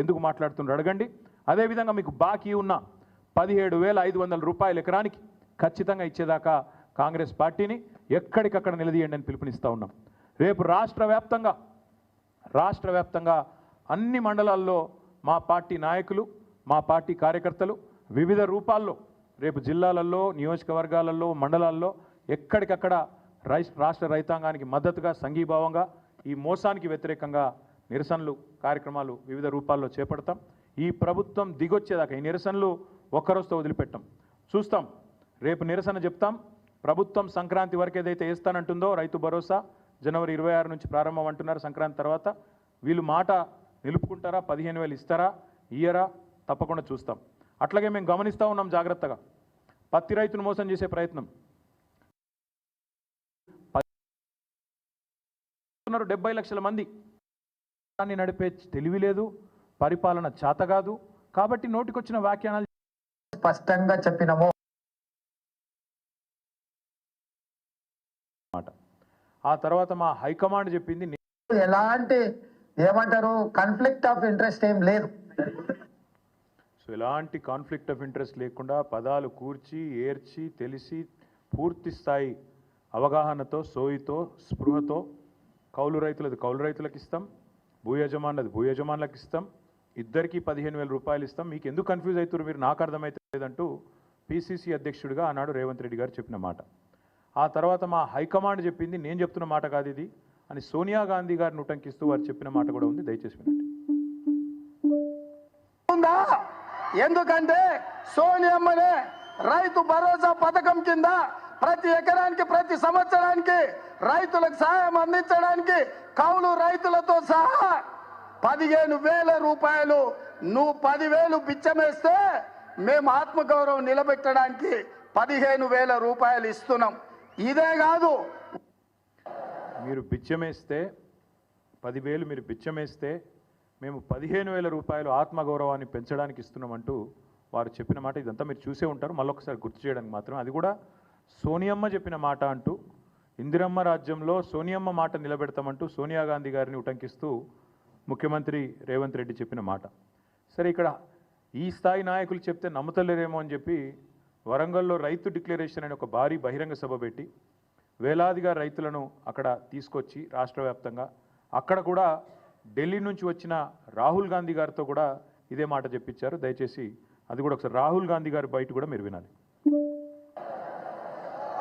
ఎందుకు మాట్లాడుతున్నారు అడగండి. అదేవిధంగా మీకు బాకీ ఉన్న 17,500 రూపాయలు ఎకరానికి ఖచ్చితంగా ఇచ్చేదాకా కాంగ్రెస్ పార్టీని ఎక్కడికక్కడ నిలదీయండి అని పిలుపునిస్తూ ఉన్నాం. రేపు రాష్ట్ర వ్యాప్తంగా అన్ని మండలాల్లో మా పార్టీ నాయకులు, మా పార్టీ కార్యకర్తలు వివిధ రూపాల్లో రేపు జిల్లాలలో, నియోజకవర్గాలలో, మండలాల్లో ఎక్కడికక్కడ రాష్ట్ర రైతాంగానికి మద్దతుగా, సంఘీభావంగా ఈ మోసానికి వ్యతిరేకంగా నిరసనలు కార్యక్రమాలు వివిధ రూపాల్లో చేపడతాం. ఈ ప్రభుత్వం దిగొచ్చేదాకా ఈ నిరసనలు ఒక్కరోజుతో వదిలిపెట్టాం. చూస్తాం, రేపు నిరసన చెప్తాం. ప్రభుత్వం సంక్రాంతి వరకు ఏదైతే వేస్తానంటుందో రైతు భరోసా జనవరి 26 నుంచి ప్రారంభం అంటున్నారు. సంక్రాంతి తర్వాత వీళ్ళు మాట నిలుపుకుంటారా, 15,000 ఇస్తారా, ఇయ్యరా, తప్పకుండా చూస్తాం. అట్లాగే మేము గమనిస్తూ ఉన్నాం జాగ్రత్తగా. పత్తి రైతును మోసం చేసే ప్రయత్నం 70 లక్షల మంది దాన్ని నడిపే తెలివి లేదు, పరిపాలన చేతగాదు. కాబట్టి నోటికొచ్చిన వ్యాఖ్యానాలు స్పష్టంగా చెప్పినాము. ఆ తర్వాత మా హైకమాండ్ చెప్పింది ఎలాంటి ఏమంటారు కాన్ఫ్లిక్ట్ ఆఫ్ ఇంట్రెస్ట్ ఏం లేదు. సో ఎలాంటి కాన్ఫ్లిక్ట్ ఆఫ్ ఇంట్రెస్ట్ లేకుండా పదాలు కూర్చి ఏర్చి తెలిసి పూర్తి స్థాయి అవగాహనతో, సోయితో, స్పృహతో కౌలు రైతులది కౌలు రైతులకు ఇస్తాం, భూ యజమానులది భూ యజమానులకు ఇస్తాం, ఇద్దరికీ 15,000 రూపాయలు ఇస్తాం. మీకు ఎందుకు కన్ఫ్యూజ్ అవుతారు మీరు, నాకు అర్థమైతే లేదంటూ పిసిసి అధ్యక్షుడిగా ఆనాడు రేవంత్ రెడ్డి గారు చెప్పిన మాట. ఆ తర్వాత మా హైకమాండ్ చెప్పింది నేను చెప్తున్న మాట కాదు ఇది అని సోనియా గాంధీ గారిని ఉటంకిస్తూ వారు చెప్పిన మాట కూడా ఉంది. దయచేసి వినండి. ఎందుకంటే సోనియమ్మనే రైతు భరోసా పథకం కింద ప్రతి ఎకరానికి ప్రతి సంవత్సరానికి రైతులకు సహాయం అందించడానికి కౌలు రైతులతో సహా 15,000 రూపాయలు, నువ్వు 10,000 బిచ్చమేస్తే మేము ఆత్మగౌరవం నిలబెట్టడానికి 15,000 రూపాయలు ఇస్తున్నాం. ఇదే కాదు, మీరు బిచ్చమేస్తే 10,000 మీరు బిచ్చమేస్తే మేము 15,000 రూపాయలు ఆత్మగౌరవాన్ని పెంచడానికి ఇస్తున్నామంటూ వారు చెప్పిన మాట. ఇదంతా మీరు చూసే ఉంటారు, మళ్ళొకసారి గుర్తు చేయడానికి మాత్రం. అది కూడా సోనియమ్మ చెప్పిన మాట అంటూ, ఇందిరమ్మ రాజ్యంలో సోనియమ్మ మాట నిలబెడతామంటూ సోనియా గాంధీ గారిని ఉటంకిస్తూ ముఖ్యమంత్రి రేవంత్ రెడ్డి చెప్పిన మాట. సరే, ఇక్కడ ఈ స్థాయి నాయకులు చెప్తే నమ్ముతలేరేమో అని చెప్పి వరంగల్లో రైతు డిక్లరేషన్ అనే ఒక భారీ బహిరంగ సభ పెట్టి వేలాదిగా రైతులను అక్కడ తీసుకొచ్చి రాష్ట్ర వ్యాప్తంగా అక్కడ కూడా ఢిల్లీ నుంచి వచ్చిన రాహుల్ గాంధీ గారితో కూడా ఇదే మాట చెప్పించారు. దయచేసి అది కూడా ఒకసారి రాహుల్ గాంధీ గారి బయట కూడా మీరు వినాలి.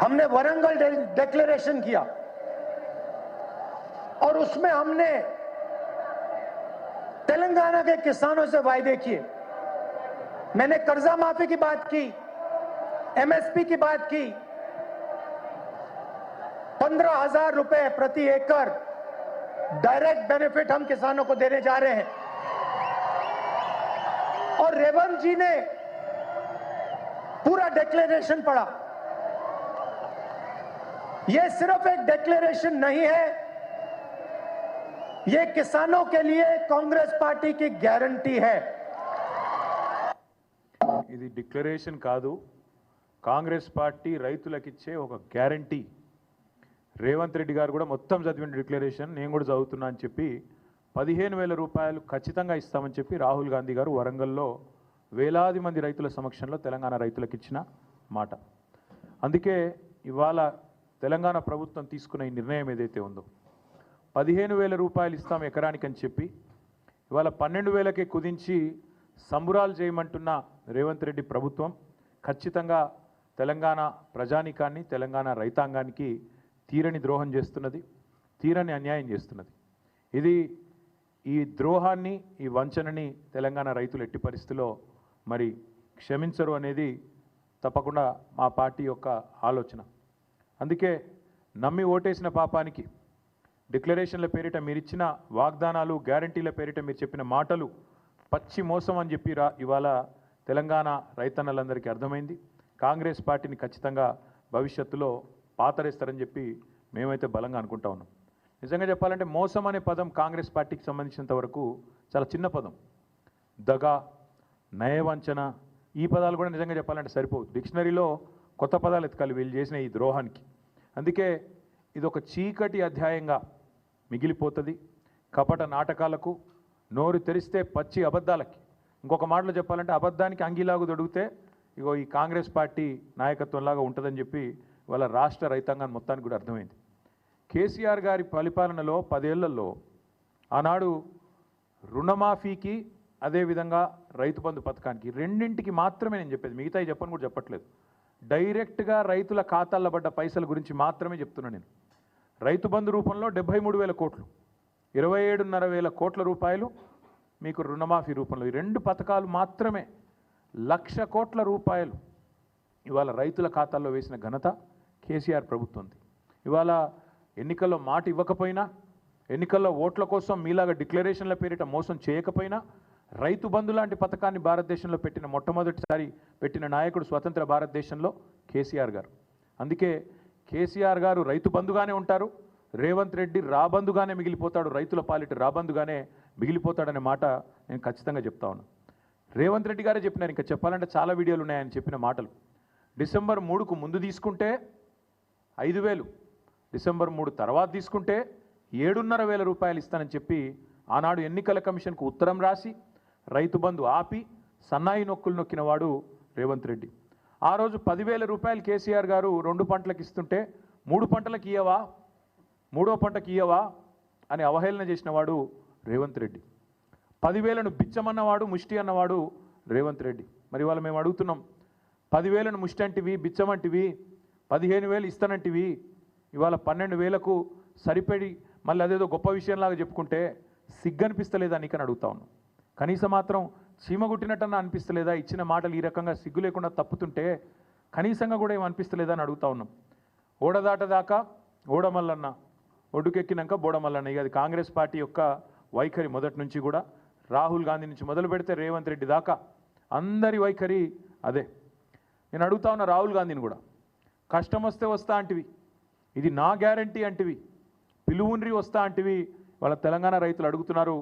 हमने वरंगल डिक्लेरेशन किया और उसमें हमने तेलंगाना के किसानों से वायदे किए. मैंने कर्जा माफी की बात की, एमएसपी की बात की, 15,000 रुपए प्रति एकड़ डायरेक्ट बेनिफिट हम किसानों को देने जा रहे हैं. और रेवंत जी ने पूरा डिक्लेरेशन पढ़ा. यह सिर्फ एक डिक्लेरेशन नहीं है, यह किसानों के लिए कांग्रेस पार्टी की गारंटी है. ఇది డిక్లరేషన్ కాదు, కాంగ్రెస్ పార్టీ రైతులకు ఇచ్చే ఒక గ్యారంటీ. రేవంత్ రెడ్డి గారు కూడా మొత్తం చదివిన డిక్లరేషన్ నేను కూడా చదువుతున్నా అని చెప్పి 15,000 రూపాయలు ఖచ్చితంగా ఇస్తామని చెప్పి రాహుల్ గాంధీ గారు వరంగల్లో వేలాది మంది రైతుల సమక్షంలో తెలంగాణ రైతులకు ఇచ్చిన మాట. అందుకే ఇవాళ తెలంగాణ ప్రభుత్వం తీసుకున్న ఈ నిర్ణయం ఏదైతే ఉందో 15,000 రూపాయలు ఇస్తాం ఎకరానికి అని చెప్పి ఇవాళ 12,000కే కుదించి సంబురాలు చేయమంటున్న రేవంత్ రెడ్డి ప్రభుత్వం ఖచ్చితంగా తెలంగాణ ప్రజానీకాన్ని, తెలంగాణ రైతాంగానికి తీరని ద్రోహం చేస్తున్నది, తీరని అన్యాయం చేస్తున్నది. ఈ ద్రోహాన్ని, ఈ వంచనని తెలంగాణ రైతులు ఎట్టి పరిస్థితిలో మరి క్షమించరు అనేది తప్పకుండా మా పార్టీ యొక్క ఆలోచన. అందుకే నమ్మి ఓటేసిన పాపానికి డిక్లరేషన్ల పేరిట మీరు ఇచ్చిన వాగ్దానాలు, గ్యారంటీల పేరిట మీరు చెప్పిన మాటలు పచ్చి మోసం అని చెప్పి ఇవాళ తెలంగాణ రైతన్నలందరికీ అర్థమైంది. కాంగ్రెస్ పార్టీని ఖచ్చితంగా భవిష్యత్తులో పాతరేస్తారని చెప్పి మేమైతే బలంగా అనుకుంటా ఉన్నాం. నిజంగా చెప్పాలంటే మోసం అనే పదం కాంగ్రెస్ పార్టీకి సంబంధించినంత వరకు చాలా చిన్న పదం. దగా, నయవంచన, ఈ పదాలు కూడా నిజంగా చెప్పాలంటే సరిపోవు. డిక్షనరీలో కొత్త పదాలు ఎతకాలి వీళ్ళు చేసిన ఈ ద్రోహానికి. అందుకే ఇది ఒక చీకటి అధ్యాయంగా మిగిలిపోతుంది. కపట నాటకాలకు, నోరు తెరిస్తే పచ్చి అబద్ధాలకి, ఇంకొక మాటలో చెప్పాలంటే అబద్ధానికి అంగీలాగు దొడిగితే ఇగో ఈ కాంగ్రెస్ పార్టీ నాయకత్వంలాగా ఉంటుందని చెప్పి వాళ్ళ రాష్ట్ర రైతాంగాన్ని మొత్తానికి కూడా అర్థమైంది. కేసీఆర్ గారి పరిపాలనలో 10 ఏళ్లలో ఆనాడు రుణమాఫీకి అదేవిధంగా రైతు బంధు పథకానికి రెండింటికి మాత్రమే నేను చెప్పేది, మిగతాయి చెప్పని కూడా చెప్పట్లేదు. డైరెక్ట్గా రైతుల ఖాతాల్లో పడ్డ పైసల గురించి మాత్రమే చెప్తున్నాను నేను. రైతు బంధు రూపంలో 73,000 కోట్లు, 27,500 కోట్ల రూపాయలు మీకు రుణమాఫీ రూపంలో, ఈ 2 పథకాలు మాత్రమే 1,00,000 కోట్ల రూపాయలు ఇవాళ రైతుల ఖాతాల్లో వేసిన ఘనత కేసీఆర్ ప్రభుత్వంది. ఇవాళ ఎన్నికల్లో మాట ఇవ్వకపోయినా, ఎన్నికల్లో ఓట్ల కోసం మీలాగా డిక్లరేషన్ల పేరిట మోసం చేయకపోయినా, రైతు బంధు లాంటి పథకాన్ని భారతదేశంలో పెట్టిన మొట్టమొదటిసారి పెట్టిన నాయకుడు స్వతంత్ర భారతదేశంలో కేసీఆర్ గారు. అందుకే కేసీఆర్ గారు రైతు బంధుగానే ఉంటారు, రేవంత్ రెడ్డి రాబందుగానే మిగిలిపోతాడు, రైతుల పాలిట రాబందుగానే మిగిలిపోతాడనే మాట నేను ఖచ్చితంగా చెప్తా ఉన్నాను. రేవంత్ రెడ్డి గారే చెప్పినారు, ఇంకా చెప్పాలంటే చాలా వీడియోలు ఉన్నాయని చెప్పిన మాటలు. డిసెంబర్ 3కు ముందు తీసుకుంటే 5,000, డిసెంబర్ 3 తర్వాత తీసుకుంటే 7,500 రూపాయలు ఇస్తానని చెప్పి ఆనాడు ఎన్నికల కమిషన్కు ఉత్తరం రాసి రైతు బంధు ఆపి సన్నాయి నొక్కులు నొక్కిన వాడు రేవంత్ రెడ్డి. ఆ రోజు 10,000 రూపాయలు కేసీఆర్ గారు 2 పంటలకు ఇస్తుంటే 3 పంటలకు ఇయ్యవా, 3వ పంటకి ఇయ్యవా అని అవహేళన చేసిన వాడు రేవంత్ రెడ్డి. 10,000ను బిచ్చమన్నవాడు, ముష్టి అన్నవాడు రేవంత్ రెడ్డి. మరి ఇవాళ మేము అడుగుతున్నాం, 10,000ను ముష్టి అంటివి, బిచ్చమంటివి, 15,000 ఇస్తానంటివి, ఇవాళ 12,000కు సరిపడి మళ్ళీ అదేదో గొప్ప విషయంలాగా చెప్పుకుంటే సిగ్గనిపిస్తలేదా నీకని అడుగుతా ఉన్నాం. కనీసం మాత్రం చీమగుట్టినట్టన్నా అనిపిస్తలేదా? ఇచ్చిన మాటలు ఈ రకంగా సిగ్గు లేకుండా తప్పుతుంటే కనీసంగా కూడా ఏం అనిపిస్తలేదా అని అడుగుతా ఉన్నాం. ఓడదాటదాకా ఓడమల్లన్న, ఒడ్డుకెక్కినాక బోడమల్లన్న. ఇక అది కాంగ్రెస్ పార్టీ యొక్క వైఖరి మొదటి నుంచి కూడా. రాహుల్ గాంధీ నుంచి మొదలు పెడితే రేవంత్ రెడ్డి దాకా అందరి వైఖరి అదే. నేను అడుగుతా ఉన్న రాహుల్ గాంధీని కూడా, కష్టం వస్తే వస్తా అంటివి, ఇది నా గ్యారంటీ అంటివి, పిలువుండ్రి వస్తా అంటివి. వాళ్ళ తెలంగాణ రైతులు అడుగుతున్నారు,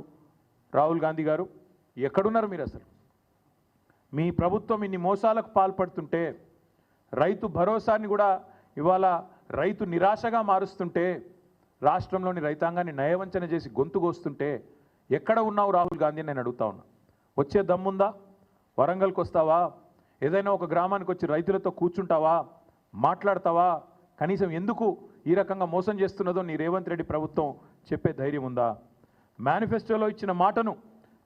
రాహుల్ గాంధీ గారు ఎక్కడున్నారు మీరు? అసలు మీ ప్రభుత్వం ఇన్ని మోసాలకు పాల్పడుతుంటే, రైతు భరోసాని కూడా ఇవాళ రైతు నిరాశగా మారుస్తుంటే, రాష్ట్రంలోని రైతాంగాన్ని నయవంచన చేసి గొంతుకొస్తుంటే ఎక్కడ ఉన్నావు రాహుల్ గాంధీ? నేను అడుగుతా ఉన్నా. వచ్చే దమ్ముందా? వరంగల్కి వస్తావా? ఏదైనా ఒక గ్రామానికి వచ్చి రైతులతో కూర్చుంటావా? మాట్లాడతావా? కనీసం ఎందుకు ఈ రకంగా మోసం చేస్తున్నదో నీ రేవంత్ రెడ్డి ప్రభుత్వం చెప్పే ధైర్యం ఉందా? మేనిఫెస్టోలో ఇచ్చిన మాటను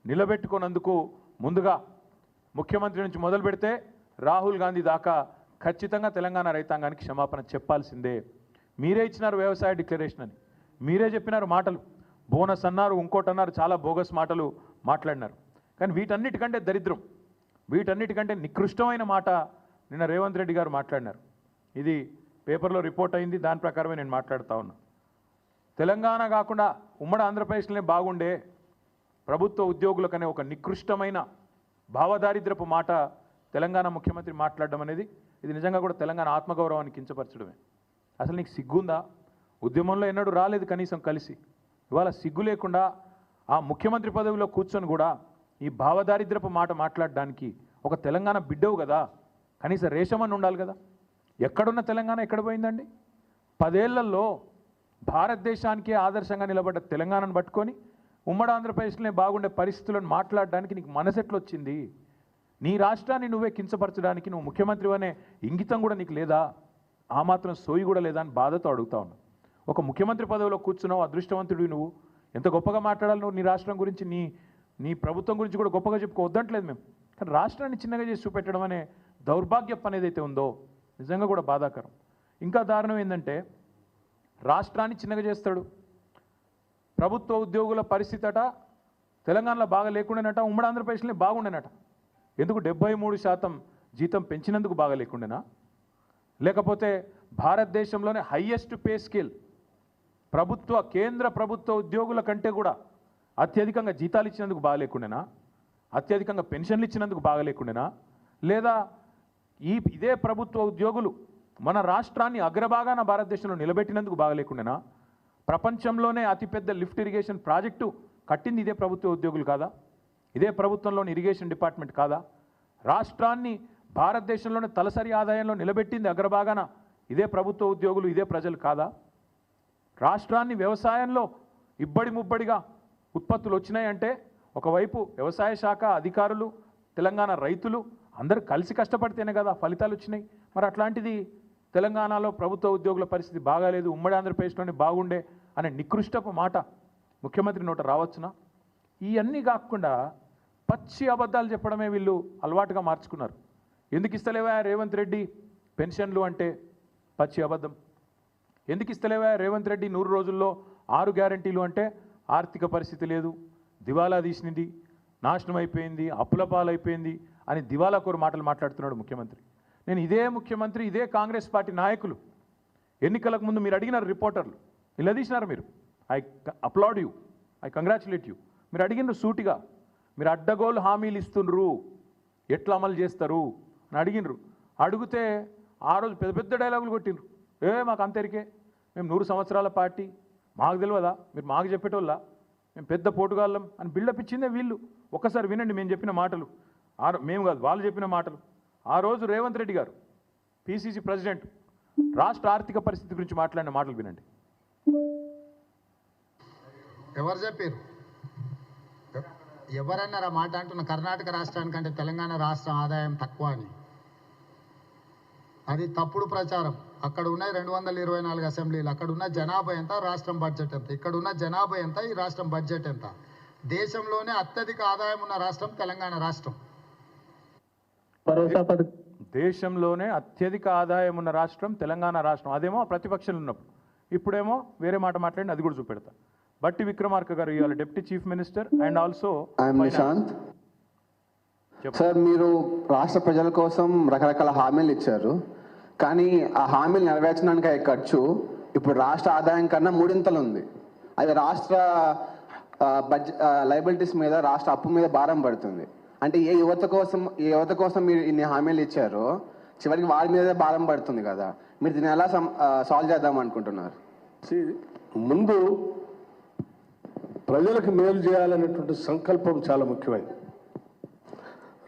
నిలబెట్టుకున్నందుకు ముందుగా ముఖ్యమంత్రి నుంచి మొదలు పెడితే రాహుల్ గాంధీ దాకా ఖచ్చితంగా తెలంగాణ రైతాంగానికి క్షమాపణ చెప్పాల్సిందే. మీరే ఇచ్చినారు వ్యవసాయ డిక్లరేషన్ అని, మీరే చెప్పినారు మాటలు, బోనస్ అన్నారు, ఇంకోటి అన్నారు, చాలా బోగస్ మాటలు మాట్లాడినారు. కానీ వీటన్నిటికంటే దరిద్రం, వీటన్నిటికంటే నికృష్టమైన మాట నిన్న రేవంత్ రెడ్డి గారు మాట్లాడినారు. ఇది పేపర్లో రిపోర్ట్ అయింది, దాని ప్రకారమే నేను మాట్లాడుతూ ఉన్నా. తెలంగాణ కాకుండా ఉమ్మడి ఆంధ్రప్రదేశ్లోనే బాగుండే ప్రభుత్వ ఉద్యోగులకనే ఒక నికృష్టమైన భావదారిద్రపు మాట తెలంగాణ ముఖ్యమంత్రి మాట్లాడడం అనేది, ఇది నిజంగా కూడా తెలంగాణ ఆత్మగౌరవాన్ని కించపరచడమే. అసలు నీకు సిగ్గుందా? ఉద్యమంలో ఎన్నడూ రాలేదు కనీసం కలిసి, ఇవాళ సిగ్గు లేకుండా ఆ ముఖ్యమంత్రి పదవిలో కూర్చొని కూడా ఈ భావదారిద్రపు మాట మాట్లాడడానికి ఒక తెలంగాణ బిడ్డవు కదా, కనీసం రేషమని ఉండాలి కదా. ఎక్కడున్న తెలంగాణ ఎక్కడ పోయిందండి? 10 ఏళ్లలో భారతదేశానికే ఆదర్శంగా నిలబడ్డ తెలంగాణను పట్టుకొని ఉమ్మడి ఆంధ్రప్రదేశ్లోనే బాగుండే పరిస్థితులను మాట్లాడడానికి నీకు మనసెట్లు వచ్చింది? నీ రాష్ట్రాన్ని నువ్వే కించపరచడానికి నువ్వు ముఖ్యమంత్రి అనే ఇంగితం కూడా నీకు లేదా? ఆ మాత్రం సోయి కూడా లేదా అని బాధతో అడుగుతా ఉన్నా. ఒక ముఖ్యమంత్రి పదవిలో కూర్చున్నావు, అదృష్టవంతుడివి నువ్వు. ఎంత గొప్పగా మాట్లాడాలి నువ్వు నీ రాష్ట్రం గురించి, నీ ప్రభుత్వం గురించి కూడా గొప్పగా చెప్పుకోవద్దంటలేదు మేము. కానీ రాష్ట్రాన్ని చిన్నగా చేసి చూపెట్టడం అనే దౌర్భాగ్యం అనేది అయితే ఉందో నిజంగా కూడా బాధాకరం. ఇంకా దారుణం ఏంటంటే, రాష్ట్రాన్ని చిన్నగా చేస్తాడు. ప్రభుత్వ ఉద్యోగుల పరిస్థితి అట తెలంగాణలో బాగా లేకుండానట, ఉమ్మడి ఆంధ్రప్రదేశ్లో బాగుండేనట. ఎందుకు 73% జీతం పెంచినందుకు బాగా లేకుండేనా? లేకపోతే భారతదేశంలోనే హైయెస్ట్ పే స్కేల్ కేంద్ర ప్రభుత్వ ఉద్యోగుల కంటే కూడా అత్యధికంగా జీతాలు ఇచ్చినందుకు బాగా లేకుండేనా? అత్యధికంగా పెన్షన్లు ఇచ్చినందుకు బాగా లేకుండేనా? లేదా ఇదే ప్రభుత్వ ఉద్యోగులు మన రాష్ట్రాన్ని అగ్రభాగాన భారతదేశంలో నిలబెట్టినందుకు బాగా లేకుండేనా? ప్రపంచంలోనే అతిపెద్ద లిఫ్ట్ ఇరిగేషన్ ప్రాజెక్టు కట్టింది ఇదే ప్రభుత్వ ఉద్యోగులు కాదా? ఇదే ప్రభుత్వంలోని ఇరిగేషన్ డిపార్ట్మెంట్ కాదా? రాష్ట్రాన్ని భారతదేశంలోనే తలసరి ఆదాయంలో నిలబెట్టింది అగ్రభాగాన ఇదే ప్రభుత్వ ఉద్యోగులు, ఇదే ప్రజలు కాదా? రాష్ట్రాన్ని వ్యవసాయంలో ఇబ్బడి ముబ్బడిగా ఉత్పత్తులు వచ్చినాయంటే ఒకవైపు వ్యవసాయ శాఖ అధికారులు, తెలంగాణ రైతులు అందరూ కలిసి కష్టపడితేనే కదా ఫలితాలు వచ్చినాయి. మరి అట్లాంటిది తెలంగాణలో ప్రభుత్వ ఉద్యోగుల పరిస్థితి బాగాలేదు, ఉమ్మడి ఆంధ్రప్రదేశ్లోనే బాగుండే అనే నికృష్టపు మాట ముఖ్యమంత్రి నోట రావచ్చునా? ఇవన్నీ కాకుండా పచ్చి అబద్ధాలు చెప్పడమే వీళ్ళు అలవాటుగా మార్చుకున్నారు. ఎందుకు ఇస్తలేవా రేవంత్ రెడ్డి పెన్షన్లు అంటే పచ్చి అబద్ధం. ఎందుకు ఇస్తలేవా రేవంత్ రెడ్డి 100 రోజుల్లో 6 గ్యారంటీలు అంటే ఆర్థిక పరిస్థితి లేదు, దివాలా తీసినది, నాశనం అయిపోయింది, అప్పుల పాలైపోయింది అని దివాలా కోరు మాటలు మాట్లాడుతున్నాడు ముఖ్యమంత్రి. నేను ఇదే ముఖ్యమంత్రి, ఇదే కాంగ్రెస్ పార్టీ నాయకులు ఎన్నికలకు ముందు మీరు అడిగినారు, రిపోర్టర్లు నిలదీసినారు. మీరు I applaud you, I congratulate you. మీరు అడిగినారు సూటిగా, మీరు అడ్డగోలు హామీలు ఇస్తుండ్రు, ఎట్లా అమలు చేస్తారు అని అడిగినరు. అడిగితే ఆ రోజు పెద్ద పెద్ద డైలాగులు కొట్టిండ్రు. మాకు అంతరికే, మేము 100 సంవత్సరాల పార్టీ, మాకు తెలియదా, మీరు మాకు చెప్పేటోళ్ళ, మేము పెద్ద పోటుగాళ్ళం అని బిల్డప్ ఇచ్చిందే వీళ్ళు. ఒక్కసారి వినండి మేము చెప్పిన మాటలు, మేము కాదు వాళ్ళు చెప్పిన మాటలు. ఆ రోజు రేవంత్ రెడ్డి గారు పిసిసి ప్రెసిడెంట్ రాష్ట్ర ఆర్థిక పరిస్థితి గురించి మాట్లాడిన మాటలు వినండి. ఎవరు చెప్పారు? ఎవరన్నారు ఆ మాట? అంటున్న కర్ణాటక రాష్ట్రానికంటే తెలంగాణ రాష్ట్రం ఆదాయం తక్కువ అని. అది తప్పుడు ప్రచారం. అక్కడ ఉన్నాయి 224 అసెంబ్లీలు, అక్కడ ఉన్న జనాభా ఎంత, రాష్ట్రం బడ్జెట్ ఎంత. ఇక్కడ ఉన్న జనాభా ఎంత, ఈ రాష్ట్రం బడ్జెట్ ఎంత. దేశంలోనే అత్యధిక ఆదాయం ఉన్న రాష్ట్రం తెలంగాణ రాష్ట్రం. దేశంలోనే అత్యధిక ఆదాయం ఉన్న రాష్ట్రం తెలంగాణ రాష్ట్రం. అదేమో ప్రతిపక్షాలు ఉన్నప్పుడు, ఇప్పుడేమో వేరే మాట మాట్లాడి అది కూడా చూపెడతా. బట్టి విక్రమార్క గారు ఇవాళ deputy chief minister and also Nishant sir, మీరు రాష్ట్ర ప్రజల కోసం రకరకాల హామీలు ఇచ్చారు, కానీ ఆ హామీలు నెరవేర్చడానికి అయ్యే ఖర్చు ఇప్పుడు రాష్ట్ర ఆదాయం కన్నా 3 ఉంది. అది రాష్ట్ర లయబిలిటీస్ మీద, రాష్ట్ర అప్పు మీద భారం పడుతుంది. అంటే ఏ యువత కోసం మీరు ఇన్ని హామీలు ఇచ్చారో చివరికి వారి మీదే భారం పడుతుంది కదా. మీరు దీన్ని ఎలా సాల్వ్ చేద్దాం అనుకుంటున్నారు? ముందు ప్రజలకు మేలు చేయాలనేటువంటి సంకల్పం చాలా ముఖ్యమైనది.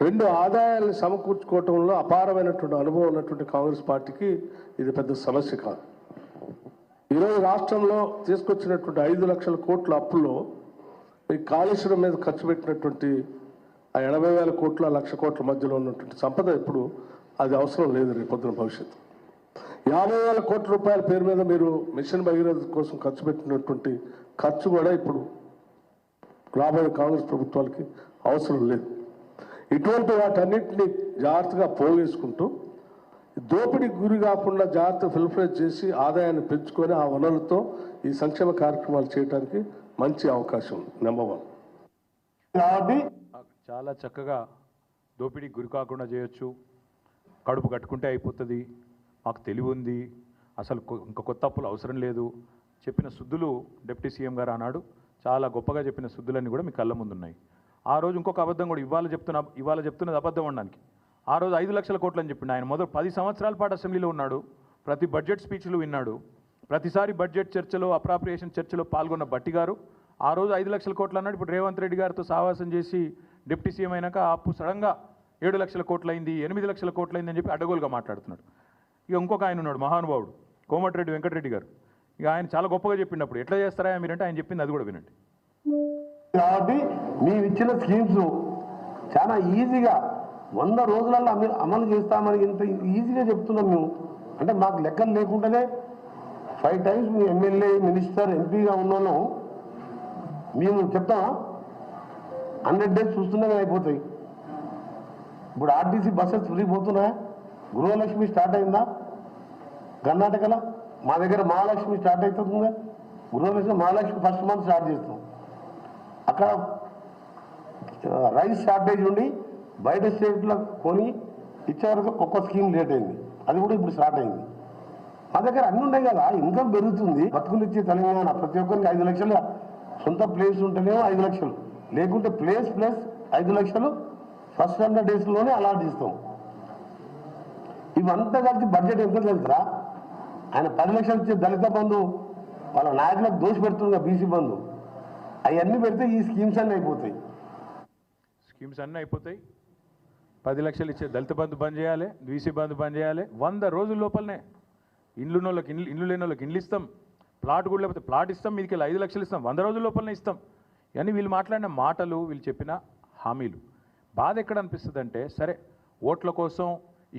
2 ఆదాయాలను సమకూర్చుకోవటంలో అపారమైనటువంటి అనుభవం ఉన్నటువంటి కాంగ్రెస్ పార్టీకి ఇది పెద్ద సమస్య కాదు. ఈరోజు రాష్ట్రంలో తీసుకొచ్చినటువంటి 5 లక్షల కోట్ల అప్పుల్లో ఈ కాళేశ్వరం మీద ఖర్చు పెట్టినటువంటి ఆ 80,000 కోట్ల 1,00,000 కోట్ల మధ్యలో ఉన్నటువంటి సంపద ఇప్పుడు అది అవసరం లేదు. రేపొద్దున భవిష్యత్తు 50,000 కోట్ల రూపాయల పేరు మీద మీరు మిషన్ భగీరథ కోసం ఖర్చు పెట్టినటువంటి ఖర్చు కూడా ఇప్పుడు రాబోయే కాంగ్రెస్ ప్రభుత్వాలకి అవసరం లేదు. ఇటువంటి వాటన్నిటిని జాగ్రత్తగా పోగేసుకుంటూ దోపిడీకి గురి కాకుండా జాగ్రత్త ఫిల్ఫ్రేజ్ చేసి ఆదాయాన్ని పెంచుకొని ఆ వనరులతో ఈ సంక్షేమ కార్యక్రమాలు చేయడానికి మంచి అవకాశం ఉంది. నెంబర్ 1. చాలా చక్కగా దోపిడీకి గురి కాకుండా చేయొచ్చు, కడుపు కట్టుకుంటే అయిపోతుంది, మాకు తెలివి ఉంది, అసలు ఇంకా కొత్త అప్పులు అవసరం లేదు చెప్పిన సుద్దులు డిప్యూటీ సీఎం గారు అన్నాడు. చాలా గొప్పగా చెప్పిన సుద్దులన్నీ కూడా మీ కళ్ళ ముందు ఉన్నాయి. ఆ రోజు ఇంకొక అబద్ధం కూడా ఇవాళ చెప్తున్నది అబద్ధం అనడానికి. ఆ రోజు 5 లక్షల కోట్లు అని చెప్పిండు ఆయన. మొదలు 10 సంవత్సరాల పాటు అసెంబ్లీలో ఉన్నాడు, ప్రతి బడ్జెట్ స్పీచ్లు విన్నాడు, ప్రతిసారి బడ్జెట్ చర్చలో, అప్రాప్రియేషన్ చర్చలో పాల్గొన్న బట్టి గారు ఆ రోజు 5 లక్షల కోట్లు అన్నాడు. ఇప్పుడు రేవంత్ రెడ్డి గారితో సావాసం చేసి డిప్యూటీ సీఎం అయినాక అప్పు సడన్గా 7 లక్షల కోట్లు అయింది, 8 లక్షల కోట్లు అయింది అని చెప్పి అడ్డగోలుగా మాట్లాడుతున్నాడు. ఇక ఇంకొక ఆయన ఉన్నాడు మహానుభావుడు కోమటిరెడ్డి వెంకటరెడ్డి గారు. ఇక ఆయన చాలా గొప్పగా చెప్పినప్పుడు ఎట్లా చేస్తారా మీరంటే ఆయన చెప్పింది అది కూడా వినండి. కాబట్టి మేము ఇచ్చిన స్కీమ్స్ చాలా ఈజీగా 100 రోజులలో అమలు చేస్తామని ఇంత ఈజీగా చెప్తున్నాం మేము. అంటే మాకు లెక్కలు లేకుండానే 5 టైమ్స్ మీ ఎమ్మెల్యే, మినిస్టర్, ఎంపీగా ఉన్నాను. మేము చెప్తామా? 100 డేస్ చూస్తున్నామే అయిపోతాయి. ఇప్పుడు ఆర్టీసీ బస్సెస్ ఫ్రీ పోతున్నాయా? గృహలక్ష్మి స్టార్ట్ అయిందా? కర్ణాటకలో మా దగ్గర మహాలక్ష్మి స్టార్ట్ అవుతుందా? గృహలక్ష్మి మహాలక్ష్మి ఫస్ట్ మంత్ స్టార్ట్ చేస్తాం. అక్కడ రైస్ షార్టేజ్ ఉండి బయట స్టేట్లో కొని ఇచ్చే వరకు ఒక్క స్కీమ్ లేట్ అయింది, అది కూడా ఇప్పుడు స్టార్ట్ అయింది. మా దగ్గర అన్నీ ఉన్నాయి కదా, ఇన్కమ్ పెరుగుతుంది. బతుకునిచ్చే తెలంగాణ ప్రతి ఒక్కరికి 5 లక్షలు సొంత ప్లేస్ ఉంటేనేమో 5 లక్షలు, లేకుంటే ప్లేస్ ప్లస్ 5 లక్షలు ఫస్ట్ 100 డేస్లోనే అలాట్ చేస్తాం. ఇవంతా కలిసి బడ్జెట్ ఎంత తెలుసా? ఆయన 10 లక్షలు ఇచ్చే దళిత బంధు వాళ్ళ నాయకులకు దోషి పెడుతుంది, బీసీ బంధు. అవన్నీ పెడితే ఈ స్కీమ్స్ అన్నీ అయిపోతాయి. స్కీమ్స్ అన్నీ అయిపోతాయి. 10 లక్షలు ఇచ్చే దళిత బంధు బంద్ చేయాలి, బీసీ బంధు బంద్ చేయాలి. 100 రోజుల లోపలనే ఇల్లు లేని వాళ్ళకి ఇల్లు ఇస్తాం, ప్లాట్ కూడా లేకపోతే ప్లాట్ ఇస్తాం, మీదికి 5 లక్షలు ఇస్తాం, 100 రోజుల లోపలనే ఇస్తాం. ఇవన్నీ వీళ్ళు మాట్లాడిన మాటలు, వీళ్ళు చెప్పిన హామీలు. బాధ ఎక్కడ అనిపిస్తుంది అంటే, సరే ఓట్ల కోసం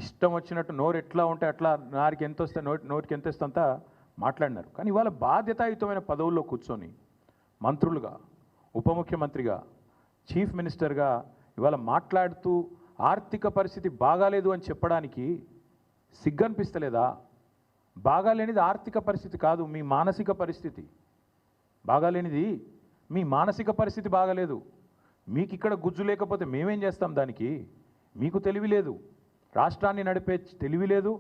ఇష్టం వచ్చినట్టు నోరు ఎట్లా ఉంటే అట్లా నారికి ఎంత వస్తే నోటికి ఎంత వస్తుందంతా మాట్లాడినారు. కానీ ఇవాళ బాధ్యతాయుతమైన పదవుల్లో కూర్చొని మంత్రులుగా, ఉప ముఖ్యమంత్రిగా, చీఫ్ మినిస్టర్గా ఇవాళ మాట్లాడుతూ ఆర్థిక పరిస్థితి బాగాలేదు అని చెప్పడానికి సిగ్గనిపిస్తలేదా? బాగాలేనిది ఆర్థిక పరిస్థితి కాదు, మీ మానసిక పరిస్థితి. బాగాలేనిది మీ మానసిక పరిస్థితి బాగాలేదు. మీకు ఇక్కడ గుజ్జు లేకపోతే మేమేం చేస్తాం దానికి? మీకు తెలివి లేదు, రాష్ట్రాన్ని నడిపే తెలివి లేదు,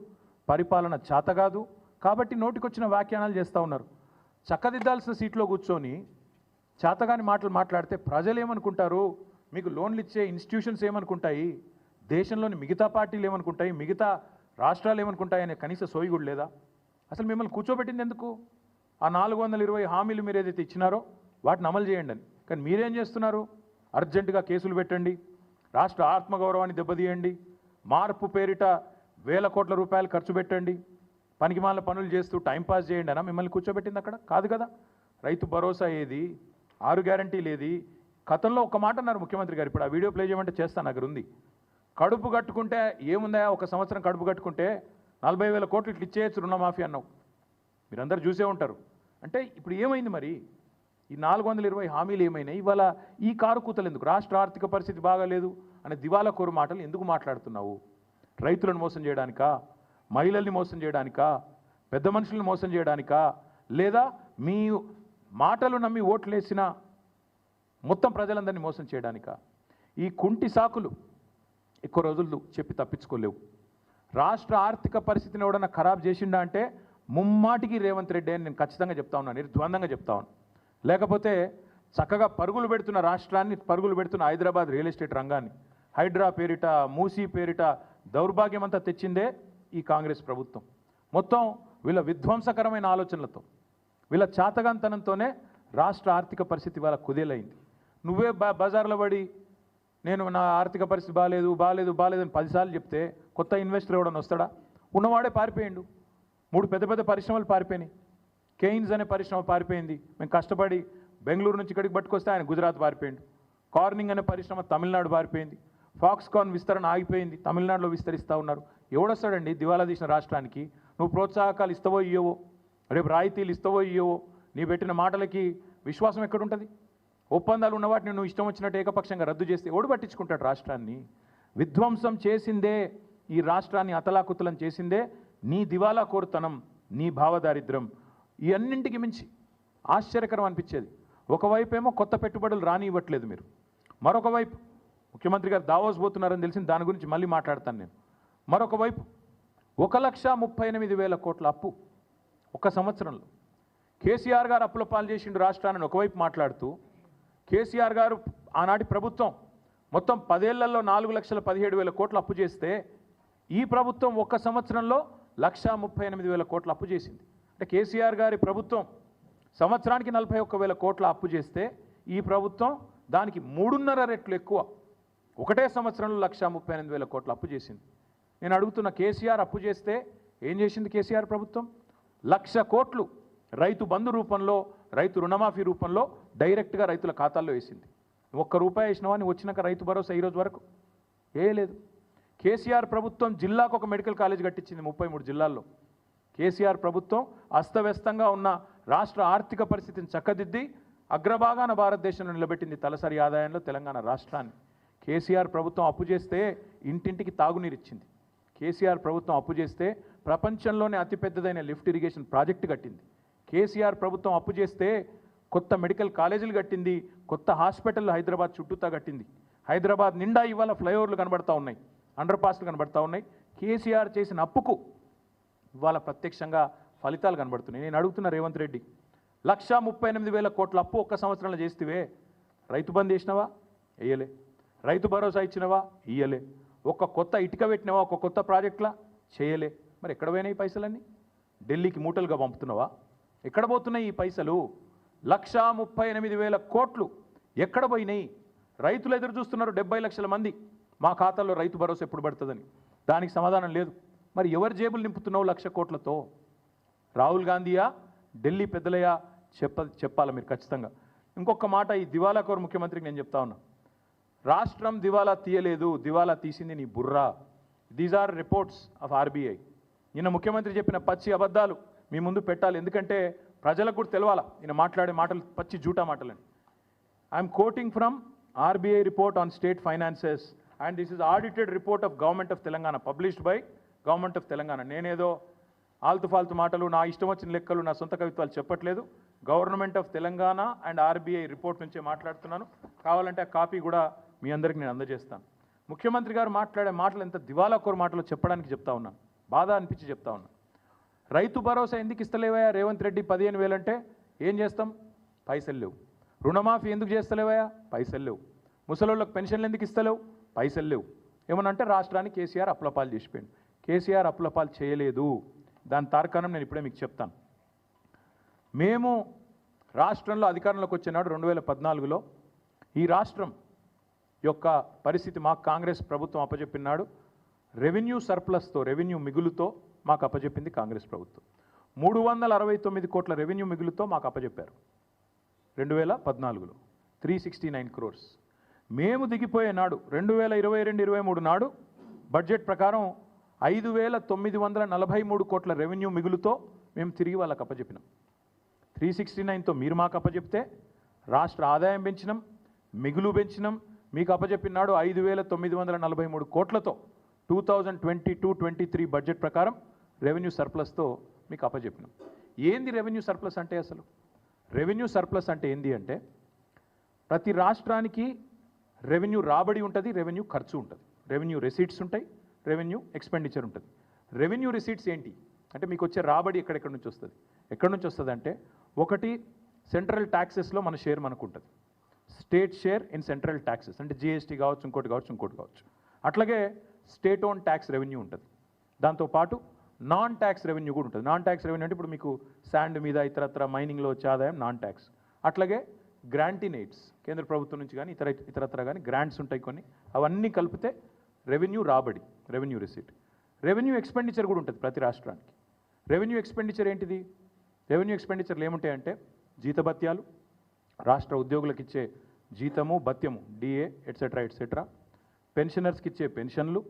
పరిపాలన చేత కాదు. కాబట్టి నోటికొచ్చిన వ్యాఖ్యానాలు చేస్తూ ఉన్నారు. చక్కదిద్దాల్సిన సీట్లో కూర్చొని చేతగాని మాటలు మాట్లాడితే ప్రజలు ఏమనుకుంటారు? మీకు లోన్లు ఇచ్చే ఇన్స్టిట్యూషన్స్ ఏమనుకుంటాయి? దేశంలోని మిగతా పార్టీలు ఏమనుకుంటాయి? మిగతా రాష్ట్రాలు ఏమనుకుంటాయి అనే కనీస సోయి కూడా లేదా? అసలు మిమ్మల్ని కూర్చోబెట్టింది ఎందుకు? ఆ 420 హామీలు మీరు ఏదైతే ఇచ్చినారో వాటిని అమలు చేయండి అని. కానీ మీరేం చేస్తున్నారు? అర్జెంటుగా కేసులు పెట్టండి, రాష్ట్ర ఆత్మగౌరవాన్ని దెబ్బతీయండి, మార్పు పేరిట వేల కోట్ల రూపాయలు ఖర్చు పెట్టండి, పనికిమాల పనులు చేస్తూ టైంపాస్ చేయండి అనా మిమ్మల్ని కూర్చోబెట్టింది అక్కడ? కాదు కదా. రైతు భరోసా ఏది? 6 గ్యారంటీలు ఏది? గతంలో ఒక మాట అన్నారు ముఖ్యమంత్రి గారు, ఇప్పుడు ఆ వీడియో ప్లే చేయమంటే చేస్తాను, దగ్గర ఉంది. కడుపు కట్టుకుంటే ఏముందా, ఒక సంవత్సరం కడుపు కట్టుకుంటే 40,000 కోట్లు ఇట్లా ఇచ్చేయచ్చు రుణమాఫీ అన్నావు. మీరందరూ చూసే ఉంటారు. అంటే ఇప్పుడు ఏమైంది మరి? ఈ 420 హామీలు ఏమైనాయి? ఇవాళ ఈ కారు కూతలు ఎందుకు? రాష్ట్ర ఆర్థిక పరిస్థితి బాగాలేదు అనే దివాలా కోరు మాటలు ఎందుకు మాట్లాడుతున్నావు? రైతులను మోసం చేయడానికా? మహిళల్ని మోసం చేయడానికా? పెద్ద మనుషులను మోసం చేయడానికా? లేదా మీ మాటలు నమ్మి ఓట్లేసిన మొత్తం ప్రజలందరినీ మోసం చేయడానికా? ఈ కుంటి సాకులు ఎక్కువ రోజులు చెప్పి తప్పించుకోలేవు. రాష్ట్ర ఆర్థిక పరిస్థితిని ఎవడన్నా ఖరాబ్ చేసిండా అంటే ముమ్మాటికి రేవంత్ రెడ్డి అని నేను ఖచ్చితంగా చెప్తా ఉన్నాను, నిర్ద్వందంగా చెప్తా ఉన్నాను. లేకపోతే చక్కగా పరుగులు పెడుతున్న రాష్ట్రాన్ని, పరుగులు పెడుతున్న హైదరాబాద్ రియల్ ఎస్టేట్ రంగాన్ని, హైడ్రా పేరిట, మూసీ పేరిట దౌర్భాగ్యం అంతా తెచ్చిందే ఈ కాంగ్రెస్ ప్రభుత్వం. మొత్తం వీళ్ళ విధ్వంసకరమైన ఆలోచనలతో, వీళ్ళ చాతగాంతనంతోనే రాష్ట్ర ఆర్థిక పరిస్థితి వాళ్ళ కుదేలైంది. నువ్వే బజార్లో పడి నేను నా ఆర్థిక పరిస్థితి బాగాలేదు బాగాలేదు బాగాలేదు అని 10 సార్లు చెప్తే కొత్త ఇన్వెస్టర్ ఎవడన్నా వస్తాడా? ఉన్నవాడే పారిపోయిండు. 3 పెద్ద పెద్ద పరిశ్రమలు పారిపోయినాయి. కెయిన్స్ అనే పరిశ్రమ పారిపోయింది. మేము కష్టపడి బెంగళూరు నుంచి ఇక్కడికి పట్టుకొస్తే ఆయన గుజరాత్ పారిపోయిండు. కార్నింగ్ అనే పరిశ్రమ తమిళనాడు పారిపోయింది. ఫాక్స్కాన్ విస్తరణ ఆగిపోయింది, తమిళనాడులో విస్తరిస్తూ ఉన్నారు. ఎవడొస్తాడండి దివాలా తీసిన రాష్ట్రానికి? నువ్వు ప్రోత్సాహకాలు ఇస్తావో ఇయ్యవో, రేపు రాయితీలు ఇస్తావో ఇయ్యవో, నీ పెట్టిన మాటలకి విశ్వాసం ఎక్కడుంటుంది? ఒప్పందాలు ఉన్న వాటిని నువ్వు ఇష్టం వచ్చినట్టు ఏకపక్షంగా రద్దు చేస్తే ఎవడు పట్టించుకుంటాడు? రాష్ట్రాన్ని విధ్వంసం చేసిందే, ఈ రాష్ట్రాన్ని అతలాకుతలం చేసిందే నీ దివాలా కోరుతనం, నీ భావదారిద్ర్యం. ఈ అన్నింటికి మించి ఆశ్చర్యకరం అనిపించేది, ఒకవైపు ఏమో కొత్త పెట్టుబడులు రానివ్వట్లేదు మీరు, మరొక వైపు ముఖ్యమంత్రి గారు దావోస్ పోతున్నారని తెలిసింది, దాని గురించి మళ్ళీ మాట్లాడతాను నేను. మరొక వైపు 1,38,000 కోట్ల అప్పు ఒక సంవత్సరంలో. కేసీఆర్ గారు అప్పుల పాలు చేసిండు రాష్ట్రాన్ని ఒకవైపు మాట్లాడుతూ, కేసీఆర్ గారు ఆనాటి ప్రభుత్వం మొత్తం 10 ఏళ్లలో 4,17,000 కోట్ల అప్పు చేస్తే ఈ ప్రభుత్వం ఒక్క సంవత్సరంలో 1,38,000 కోట్ల అప్పు చేసింది. అంటే కేసీఆర్ గారి ప్రభుత్వం సంవత్సరానికి 41,000 కోట్ల అప్పు చేస్తే ఈ ప్రభుత్వం దానికి 3.5 రెట్లు ఎక్కువ ఒకటే సంవత్సరంలో 1,38,000 కోట్ల అప్పు చేసింది. నేను అడుగుతున్న, కేసీఆర్ అప్పు చేస్తే ఏం చేసింది కేసీఆర్ ప్రభుత్వం? 1,00,000 కోట్లు రైతు బంధు రూపంలో, రైతు రుణమాఫీ రూపంలో డైరెక్ట్గా రైతుల ఖాతాల్లో వేసింది. ₹1 వేసినవా నువ్వు వచ్చినాక రైతు భరోసా ఈరోజు వరకు వేయలేదు. కేసీఆర్ ప్రభుత్వం జిల్లాకు ఒక మెడికల్ కాలేజ్ కట్టించింది 33 జిల్లాల్లో. కేసీఆర్ ప్రభుత్వం అస్తవ్యస్తంగా ఉన్న రాష్ట్ర ఆర్థిక పరిస్థితిని చక్కదిద్ది అగ్రభాగాన భారతదేశంలో నిలబెట్టింది తలసరి ఆదాయంలో తెలంగాణ రాష్ట్రాన్ని. కేసీఆర్ ప్రభుత్వం అప్పు చేస్తే ఇంటింటికి తాగునీరు ఇచ్చింది. కేసీఆర్ ప్రభుత్వం అప్పు చేస్తే ప్రపంచంలోనే అతిపెద్దదైన లిఫ్ట్ ఇరిగేషన్ ప్రాజెక్టు కట్టింది. కేసీఆర్ ప్రభుత్వం అప్పు చేస్తే కొత్త మెడికల్ కాలేజీలు కట్టింది, కొత్త హాస్పిటల్ హైదరాబాద్ చుట్టూతా కట్టింది. హైదరాబాద్ నిండా ఇవాళ ఫ్లైఓవర్లు కనబడతా ఉన్నాయి, అండర్ పాస్లు కనబడతా ఉన్నాయి. కేసీఆర్ చేసిన అప్పుకు ఇవాళ ప్రత్యక్షంగా ఫలితాలు కనబడుతున్నాయి. నేను అడుగుతున్న రేవంత్ రెడ్డి, 1,38,000 కోట్ల అప్పు ఒక్క సంవత్సరంలో చేస్తేవే, రైతు బంద్ చేసినవా? వేయలే. రైతు భరోసా ఇచ్చినవా? ఇయ్యలే. ఒక కొత్త ఇటుక పెట్టినవా? ఒక కొత్త ప్రాజెక్టులా? చేయలే. మరి ఎక్కడ పోయినాయి ఈ పైసలన్నీ? ఢిల్లీకి మూటలుగా పంపుతున్నావా? ఎక్కడ పోతున్నాయి ఈ పైసలు? 1,38,000 కోట్లు ఎక్కడ పోయినాయి? రైతులు ఎదురు చూస్తున్నారు 70 లక్షల మంది, మా ఖాతాల్లో రైతు భరోసా ఎప్పుడు పడుతుందని. దానికి సమాధానం లేదు. మరి ఎవరి జేబులు నింపుతున్నావు 1,00,000 కోట్లతో? రాహుల్ గాంధీయా, ఢిల్లీ పెద్దలయ్యా? చెప్పాలి మీరు ఖచ్చితంగా. ఇంకొక మాట ఈ దివాలాకోరు ముఖ్యమంత్రికి నేను చెప్తా ఉన్నా, రాష్ట్రం దివాలా తీయలేదు, దివాలా తీసింది నీ బుర్రా. These are reports of RBI. నిన్న ముఖ్యమంత్రి చెప్పిన పచ్చి అబద్ధాలు మీ ముందు పెట్టాలి, ఎందుకంటే ప్రజలకు కూడా తెలవాలా ఈయన మాట్లాడే మాటలు పచ్చి జూటా మాటలని. I'm quoting from RBI report on state finances and this is audited report of Government of Telangana published by Government of Telangana. నేనేదో ఆల్తు ఫాల్తు మాటలు నా ఇష్టం వచ్చిన లెక్కలు నా సొంత కవిత్వాలు చెప్పట్లేదు. Government of Telangana and RBI report నుంచే మాట్లాడుతున్నాను. కావాలంటే ఆ కాపీ కూడా మీ అందరికీ నేను అందజేస్తాను. ముఖ్యమంత్రి గారు మాట్లాడే మాటలు ఎంత దివాలాకోరు మాటలు చెప్పడానికి చెప్తా ఉన్నాను, బాధ అనిపించి చెప్తా ఉన్నాను. రైతు భరోసా ఎందుకు ఇస్తలేవయ్యా రేవంత్ రెడ్డి 15,000 అంటే ఏం చేస్తాం, పైసలు లేవు. రుణమాఫీ ఎందుకు చేస్తలేవయ్యా, పైసలు లేవు. ముసలోళ్ళకి పెన్షన్లు ఎందుకు ఇస్తలేవు, పైసలు లేవు. ఏమనంటే రాష్ట్రానికి కేసీఆర్ అప్పులపాలు చేసిపోయాడు. కేసీఆర్ అప్పులపాలు చేయలేదు, దాని తార్కాణం నేను ఇప్పుడే మీకు చెప్తాను. మేము రాష్ట్రంలో అధికారంలోకి వచ్చినాడు 2014లో ఈ రాష్ట్రం యొక్క పరిస్థితి మాకు కాంగ్రెస్ ప్రభుత్వం అప్పచెప్పినాడు. రెవెన్యూ సర్ప్లస్తో, రెవెన్యూ మిగులుతో మాకు అప్పచెప్పింది కాంగ్రెస్ ప్రభుత్వం. 369 కోట్ల రెవెన్యూ మిగులుతో మాకు అప్పచెప్పారు 2014లో 369 crores. మేము దిగిపోయే నాడు 2022-23 నాడు బడ్జెట్ ప్రకారం 5,943 కోట్ల రెవెన్యూ మిగులుతో మేము తిరిగి వాళ్ళకి అప్పచెప్పినాం. 369తో మీరు మాకు అప్పచెప్తే రాష్ట్ర ఆదాయం పెంచినాం, మిగులు పెంచినాం. మీకు అప్పచెప్పినాడు 5,943 కోట్లతో 2022-23 బడ్జెట్ ప్రకారం రెవెన్యూ సర్ప్లస్తో మీకు అప్పచెప్పినాం. ఏంది రెవెన్యూ సర్ప్లస్ అంటే? అసలు రెవెన్యూ సర్ప్లస్ అంటే ఏంది అంటే, ప్రతి రాష్ట్రానికి రెవెన్యూ రాబడి ఉంటుంది, రెవెన్యూ ఖర్చు ఉంటుంది. రెవెన్యూ రెసీట్స్ ఉంటాయి, రెవెన్యూ ఎక్స్పెండిచర్ ఉంటుంది. రెవెన్యూ రిసీట్స్ ఏంటి అంటే, మీకు వచ్చే రాబడి ఎక్కడెక్కడి నుంచి వస్తుంది. ఎక్కడి నుంచి వస్తుంది అంటే, ఒకటి సెంట్రల్ ట్యాక్సెస్లో మన షేర్ మనకు ఉంటుంది, state share in central taxes అంటే జిఎస్టీ కావచ్చు, ఇంకోటి కావచ్చు. అట్లాగే స్టేట్ ఓన్ ట్యాక్స్ రెవెన్యూ ఉంటుంది. దాంతోపాటు నాన్ ట్యాక్స్ రెవెన్యూ కూడా ఉంటుంది. నాన్ ట్యాక్స్ రెవెన్యూ అంటే ఇప్పుడు మీకు శాండ్ మీద ఇతరత్ర మైనింగ్లో వచ్చే ఆదాయం నాన్ ట్యాక్స్. అట్లాగే గ్రాంటినేట్స్ కేంద్ర ప్రభుత్వం నుంచి కానీ ఇతరత్ర కానీ గ్రాంట్స్ ఉంటాయి కొన్ని, అవన్నీ కలిపితే రెవెన్యూ రాబడి, రెవెన్యూ రిసీట్. రెవెన్యూ ఎక్స్పెండిచర్ కూడా ఉంటుంది ప్రతి రాష్ట్రానికి. రెవెన్యూ ఎక్స్పెండిచర్ ఏంటిది? రెవెన్యూ ఎక్స్పెండిచర్లు ఏముంటాయంటే, జీతభత్యాలు, రాష్ట్ర ఉద్యోగులకు ఇచ్చే జీతము భత్యము డిఏ ఎట్సెట్రా, పెన్షనర్స్కి ఇచ్చే పెన్షన్లు,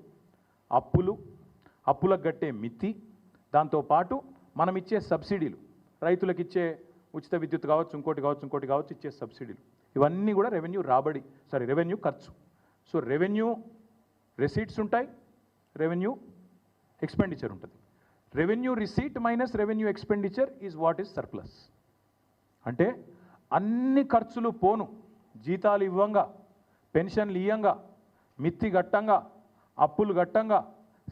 అప్పులకు కట్టే మిత్తి, దాంతోపాటు మనం ఇచ్చే సబ్సిడీలు, రైతులకు ఇచ్చే ఉచిత విద్యుత్ కావచ్చు, ఇంకోటి కావచ్చు ఇచ్చే సబ్సిడీలు, ఇవన్నీ కూడా రెవెన్యూ ఖర్చు. సో రెవెన్యూ రిసీట్స్ ఉంటాయి, రెవెన్యూ ఎక్స్పెండిచర్ ఉంటుంది. Revenue receipt minus revenue expenditure is what is surplus. అంటే అన్ని ఖర్చులు పోను, జీతాలు ఇవ్వంగా, పెన్షన్లు ఇయ్యంగా, మిత్తి గట్టంగా, అప్పులు గట్టంగా,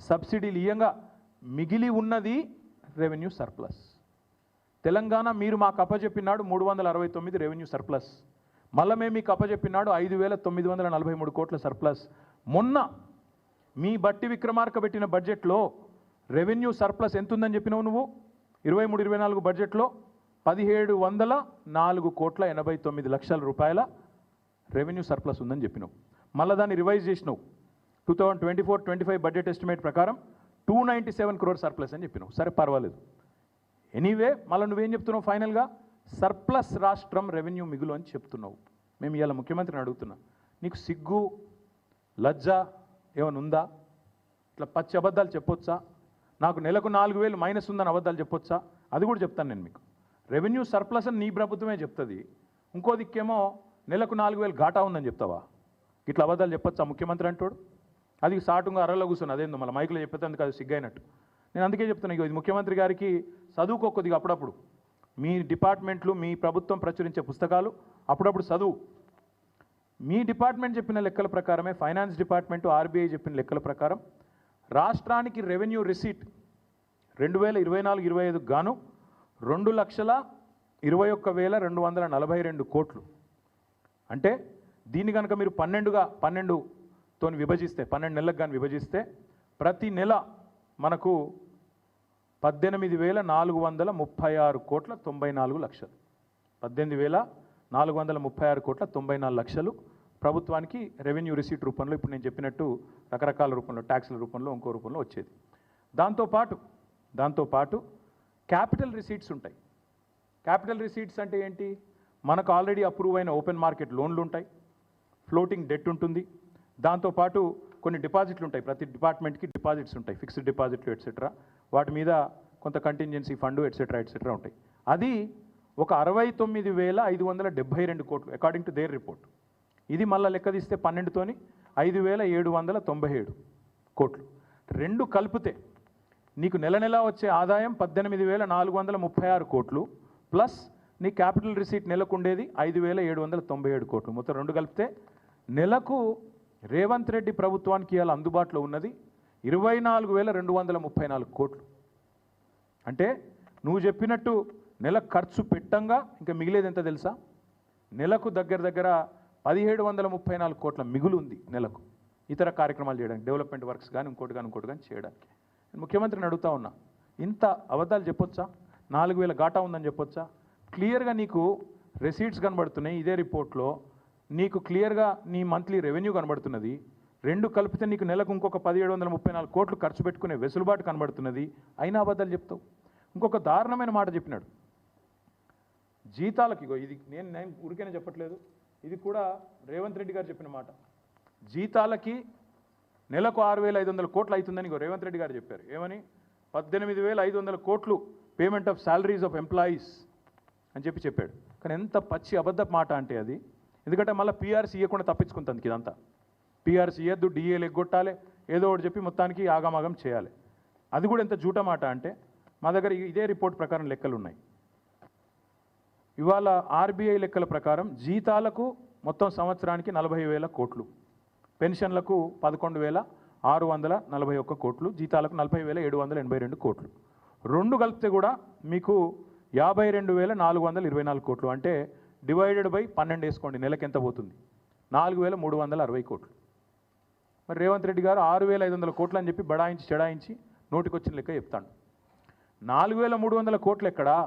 సబ్సిడీలు ఇయ్యంగా మిగిలి ఉన్నది రెవెన్యూ సర్ప్లస్. తెలంగాణ మీరు మాకు అప్పచెప్పినాడు 369 రెవెన్యూ సర్ప్లస్. మళ్ళీ మేము మీకు అప్పచెప్పినాడు 5,943 కోట్ల సర్ప్లస్. మొన్న మీ బట్టి విక్రమార్క పెట్టిన బడ్జెట్లో రెవెన్యూ సర్ప్లస్ ఎంత ఉందని చెప్పినావు నువ్వు? 23-24 బడ్జెట్లో 1,704 కోట్ల 89 లక్షల రూపాయల రెవెన్యూ సర్ప్లస్ ఉందని చెప్పినావు. మళ్ళీ దాన్ని రివైజ్ చేసినావు. 2024-25 బడ్జెట్ ఎస్టిమేట్ ప్రకారం 297 crore సర్ప్లస్ అని చెప్పినావు. సరే పర్వాలేదు. ఎనీవే మళ్ళీ నువ్వేం చెప్తున్నావు? ఫైనల్గా సర్ప్లస్ రాష్ట్రం రెవెన్యూ మిగులు అని చెప్తున్నావు. మేము ఇవాళ ముఖ్యమంత్రిని అడుగుతున్నా, నీకు సిగ్గు లజ్జ ఏమైనా ఉందా? ఇట్లా పచ్చి అబద్ధాలు చెప్పొచ్చా? నాకు నెలకు 4,000 మైనస్ ఉందని అబద్ధాలు చెప్పొచ్చా? అది కూడా చెప్తాను నేను మీకు. రెవెన్యూ సర్ప్లస్ అని నీ ప్రభుత్వమే చెప్తుంది, ఇంకో దిక్కేమో నెలకు 4,000 ఘాటా ఉందని చెప్తావా? ఇట్లా అబద్ధాలు చెప్పొచ్చా ముఖ్యమంత్రి అంటాడు? అది సాటుగా అరలో కూర్చొని అదేందో మళ్ళీ మైకులో చెప్పేందుకు అది సిగ్గైనట్టు. నేను అందుకే చెప్తున్నా, ఇది ముఖ్యమంత్రి గారికి చదువుకో కొద్దిగా, అప్పుడప్పుడు మీ డిపార్ట్మెంట్లు, మీ ప్రభుత్వం ప్రచురించే పుస్తకాలు అప్పుడప్పుడు చదువు. మీ డిపార్ట్మెంట్ చెప్పిన లెక్కల ప్రకారమే, ఫైనాన్స్ డిపార్ట్మెంటు RBI చెప్పిన లెక్కల ప్రకారం రాష్ట్రానికి రెవెన్యూ రిసీట్ 2024-25 గాను 2,21,242 కోట్లు. అంటే దీన్ని కనుక మీరు 12తో విభజిస్తే, 12 నెలలకు కానీ విభజిస్తే ప్రతి నెల మనకు 18,436 కోట్ల 94 లక్షలు. 18,436 కోట్ల 94 లక్షలు ప్రభుత్వానికి రెవెన్యూ రిసీట్ రూపంలో, ఇప్పుడు నేను చెప్పినట్టు రకరకాల రూపంలో, ట్యాక్స్ల రూపంలో, ఇంకో రూపంలో వచ్చేది. దాంతోపాటు క్యాపిటల్ రిసీట్స్ ఉంటాయి. క్యాపిటల్ రిసీట్స్ అంటే ఏంటి? మనకు ఆల్రెడీ అప్రూవ్ అయిన ఓపెన్ మార్కెట్ లోన్లు ఉంటాయి, ఫ్లోటింగ్ డెట్ ఉంటుంది, దాంతోపాటు కొన్ని డిపాజిట్లు ఉంటాయి, ప్రతి డిపార్ట్మెంట్కి డిపాజిట్స్ ఉంటాయి, ఫిక్స్డ్ డిపాజిట్లు ఎట్సెట్రా, వాటి మీద కొంత కంటింజెన్సీ ఫండ్ ఎట్సెట్రా ఉంటాయి. అది ఒక 69,572 కోట్లు అకార్డింగ్ టు దేర్ రిపోర్ట్. ఇది మళ్ళీ లెక్క తీస్తే 12తోని 5,797 కోట్లు. రెండు కలిపితే నీకు నెల నెల వచ్చే ఆదాయం 18,436 కోట్లు ప్లస్ నీ క్యాపిటల్ రిసీట్ నెలకు ఉండేది 5,797 కోట్లు. మొత్తం రెండు కలిపితే నెలకు రేవంత్ రెడ్డి ప్రభుత్వానికి ఇవాళ అందుబాటులో ఉన్నది 24,234 కోట్లు. అంటే నువ్వు చెప్పినట్టు నెల ఖర్చు పెట్టంగా ఇంకా మిగిలేది ఎంత తెలుసా? నెలకు దగ్గర 1,734 కోట్ల మిగులు ఉంది నెలకు ఇతర కార్యక్రమాలు చేయడానికి, డెవలప్మెంట్ వర్క్స్ కానీ ఇంకోటి కానీ చేయడానికి. ముఖ్యమంత్రిని అడుగుతా ఉన్నా, ఇంత అబద్ధాలు చెప్పొచ్చా? 4,000 గాటా ఉందని చెప్పొచ్చా? క్లియర్గా నీకు రెసీట్స్ కనబడుతున్నాయి, ఇదే రిపోర్ట్లో నీకు క్లియర్గా నీ మంత్లీ రెవెన్యూ కనబడుతున్నది. రెండు కలిపితే నీకు నెలకు ఇంకొక 1,734 కోట్లు ఖర్చు పెట్టుకునే వెసులుబాటు కనబడుతున్నది, అయినా అబద్ధాలు చెప్తావు. ఇంకొక దారుణమైన మాట చెప్పినాడు, జీతాలకి. ఇది నేను ఊరికైనా చెప్పట్లేదు, ఇది కూడా రేవంత్ రెడ్డి గారు చెప్పిన మాట. జీతాలకి నెలకు 6,500 కోట్లు అవుతుందని రేవంత్ రెడ్డి గారు చెప్పారు. ఏమని? 18,500 కోట్లు payment of salaries of employees అని చెప్పాడు. కానీ ఎంత పచ్చి అబద్ధపు మాట అంటే అది. ఎందుకంటే మళ్ళీ పీఆర్సీ ఇవ్వకుండా తప్పించుకుంటుంది ఇదంతా. పీఆర్సీ ఇవ్వద్దు, డిఏలు ఎగ్గొట్టాలి, ఏదో ఒకటి చెప్పి మొత్తానికి ఆగమాగం చేయాలి. అది కూడా ఎంత జూట మాట అంటే, మా దగ్గర ఇదే రిపోర్ట్ ప్రకారం లెక్కలు ఉన్నాయి. ఇవాళ ఆర్బీఐ లెక్కల ప్రకారం జీతాలకు మొత్తం సంవత్సరానికి 40,000 కోట్లు, పెన్షన్లకు 11,641 కోట్లు, జీతాలకు 40,782 కోట్లు. రెండు కలిపితే కూడా మీకు 52,424 కోట్లు. అంటే డివైడెడ్ బై 12 వేసుకోండి, నెలకి ఎంత పోతుంది? 4,360 కోట్లు. మరి రేవంత్ రెడ్డి గారు 6,500 కోట్లు అని చెప్పి బడాయించి చెడాయించి నోటికొచ్చిన లెక్క చెప్తాడు. 4,300 కోట్లు ఎక్కడా?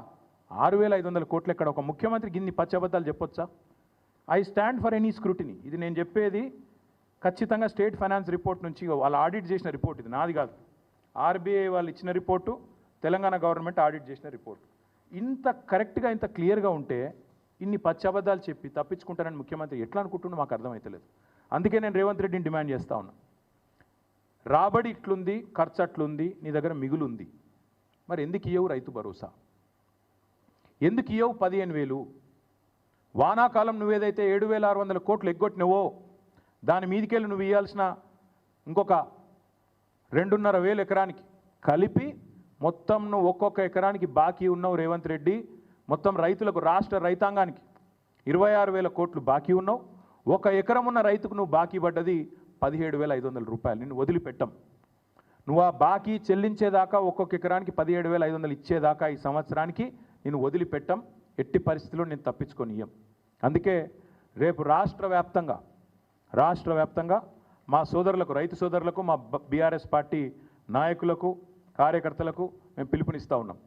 6,500 కోట్లు ఎక్కడ? ఒక ముఖ్యమంత్రికి ఇన్ని పచ్చబద్దాలు చెప్పొచ్చా? I stand for any scrutiny. ఇది నేను చెప్పేది ఖచ్చితంగా స్టేట్ ఫైనాన్స్ రిపోర్ట్ నుంచి వాళ్ళు ఆడిట్ చేసిన రిపోర్ట్, ఇది నాది కాదు. ఆర్బీఐ వాళ్ళు ఇచ్చిన రిపోర్టు, తెలంగాణ గవర్నమెంట్ ఆడిట్ చేసిన రిపోర్ట్. ఇంత కరెక్ట్గా ఇంత క్లియర్గా ఉంటే ఇన్ని పచ్చబద్దాలు చెప్పి తప్పించుకుంటారని ముఖ్యమంత్రి ఎట్లా అనుకుంటున్నా మాకు అర్థమవుతలేదు. అందుకే నేను రేవంత్ రెడ్డిని డిమాండ్ చేస్తా ఉన్నా, రాబడి ఇట్లుంది, ఖర్చు అట్లుంది, నీ దగ్గర మిగులు ఉంది, మరి ఎందుకు ఇయ్యవు రైతు భరోసా? ఎందుకు ఇయ్యవు 15,000? వానాకాలం నువ్వేదైతే 7,600 కోట్లు ఎగ్గొట్టినవో దాని మీదికెళ్ళి నువ్వు ఇవ్వాల్సిన ఇంకొక 2,500 ఎకరానికి కలిపి మొత్తం నువ్వు ఒక్కొక్క ఎకరానికి బాకీ ఉన్నావు రేవంత్ రెడ్డి. మొత్తం రైతులకు, రాష్ట్ర రైతాంగానికి 26,000 కోట్లు బాకీ ఉన్నావు. ఒక ఎకరం ఉన్న రైతుకు నువ్వు బాకీ పడ్డది 17,500 రూపాయలు. నిన్ను వదిలిపెట్టం. నువ్వు ఆ బాకీ చెల్లించేదాకా, ఒక్కొక్క ఎకరానికి 17,500 ఇచ్చేదాకా ఈ సంవత్సరానికి నేను వదిలిపెట్టం. ఎట్టి పరిస్థితుల్లో నేను తప్పించుకొని ఇయ్యం. అందుకే రేపు రాష్ట్ర వ్యాప్తంగా మా సోదరులకు, రైతు సోదరులకు, మా బీఆర్ఎస్ పార్టీ నాయకులకు, కార్యకర్తలకు మేము పిలుపునిస్తూ ఉన్నాం.